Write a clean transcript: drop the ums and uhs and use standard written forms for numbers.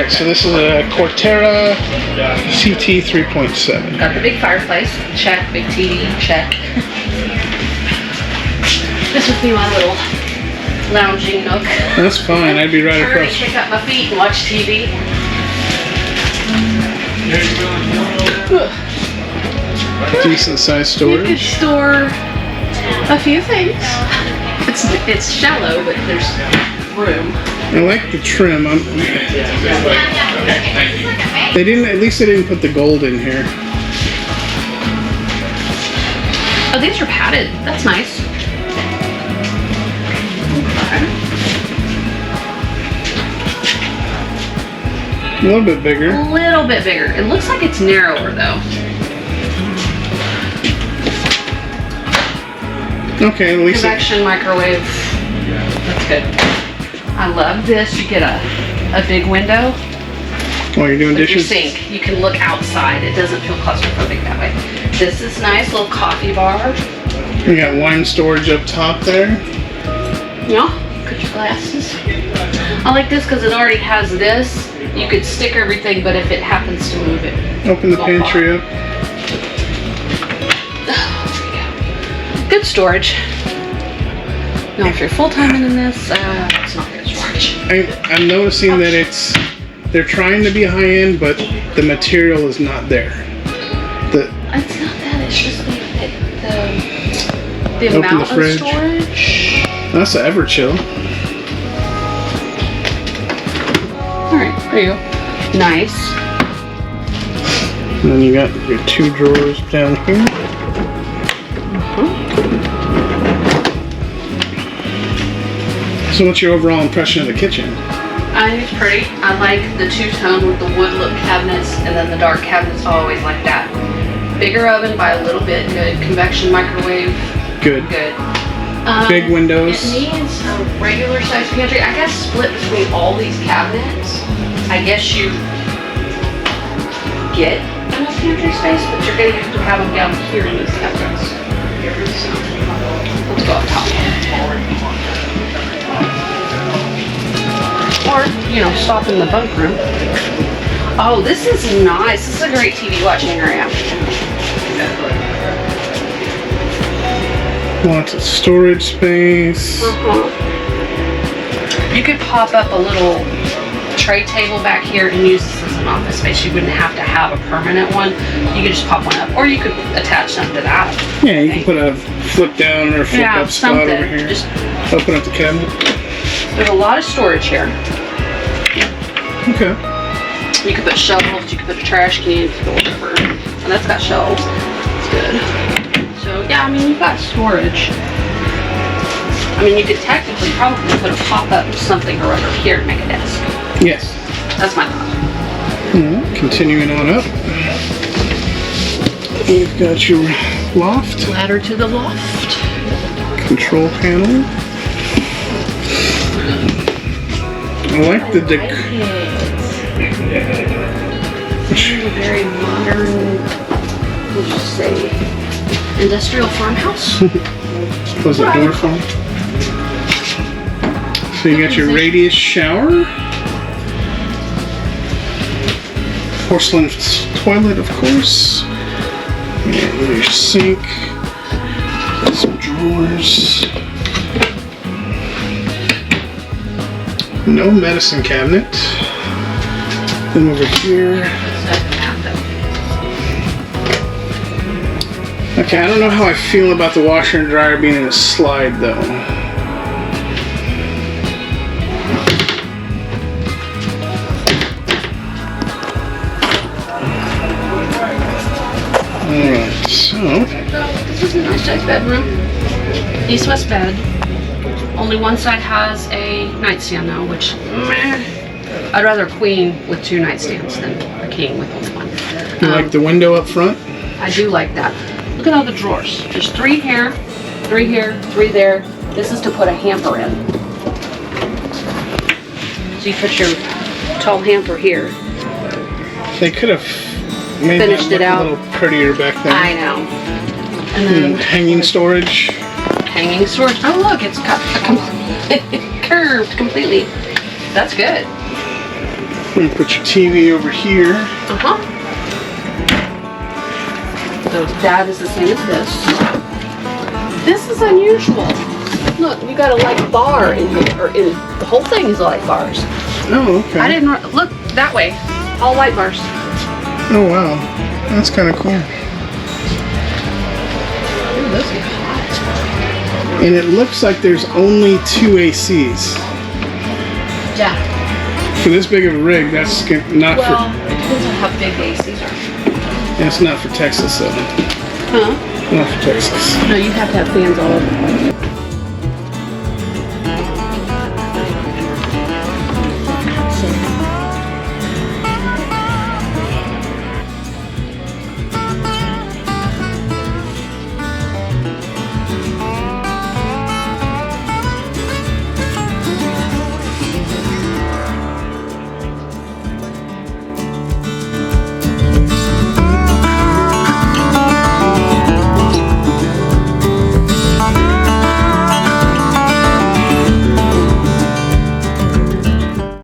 Alright, so this is a Corterra CT 3.7. Got the big fireplace, check. Big TV, check. This would be my little lounging nook. That's fine, I'd be right across. Kick up my feet and watch TV. Decent sized storage. You could store a few things. It's shallow, but there's room. I like the trim. They didn't. At least they didn't put the gold in here. Oh, these are padded. That's nice. A little bit bigger. A little bit bigger. It looks like it's narrower though. Okay, at least. Convection microwave. That's good. I love this. You get a big window. While you're doing With dishes? your sink. You can look outside. It doesn't feel claustrophobic that way. This is nice. Little coffee bar. We got wine storage up top there. Yeah. Put your glasses. I like this because it already has this. You could stick everything, but if it happens to move it. Open the pantry up. Good storage. Now, if you're full-time in this, it's not good storage. I'm noticing that they're trying to be high-end, but the material is not there. It's not that, it's just the Open amount the fridge. of storage. That's the Everchill. Alright, there you go. Nice. And then you got your 2 drawers down here. So what's your overall impression of the kitchen? I think it's pretty. I like the two-tone with the wood look cabinets, and then the dark cabinets always like that. Bigger oven by a little bit, good. Convection microwave, Good. good. Big windows. It needs a regular size pantry. I guess split between all these cabinets. I guess you get enough pantry space, but you're going to have them down here in these cabinets. So, let's go up top. Or, you know, stop in the bunk room. Oh, this is nice. This is a great TV watching area. Lots of storage space. You could pop up a little tray table back here and use this as an office space. You wouldn't have to have a permanent one. You could just pop one up, or you could attach something to that. Yeah, you can put a flip down or flip up spot something. over here. Just open up the cabinet. there's a lot of storage here. Okay. You could put shovels, you could put a trash can, you could put whatever. And that's got shelves. It's good. So yeah, I mean, you've got storage. I mean, you could technically probably put a pop-up something or other here and make a desk. Yes. That's my thought. Continuing on up. You've got your loft. Ladder to the loft. Control panel. I like the Very modern, let's just say, industrial farmhouse. Close that door for me. So you got your radius shower. Porcelain toilet, of course. And your sink. Some drawers. No medicine cabinet. Then over here. Okay, I don't know how I feel about the washer and dryer being in a slide though. Alright, so. This is a nice size bedroom. East-west bed. Only one side has a nightstand though, which I'd rather a queen with 2 nightstands than a king with only one. You like the window up front? I do like that. Look at all the drawers. There's 3 here, 3 here, 3 there. This is to put a hamper in. So you put your tall hamper here. They could have made Finished that it look out. a little prettier back then. I know. And then Hanging storage. hanging storage. Oh look, it's got a curved completely. That's good. And put your TV over here. Uh-huh. So that is the same as this. This is unusual. Look, you got a light bar in here, or in the whole thing is light bars. Oh, okay. I didn't look that way. All light bars. Oh, wow. That's kind of cool. Ooh, those get hot. And it looks like there's only 2 ACs. Yeah. For this big of a rig, that's not Well, it depends on how big the ACs are. That's not for Texas, though. Huh? Not for Texas. No, you have to have fans all over the place.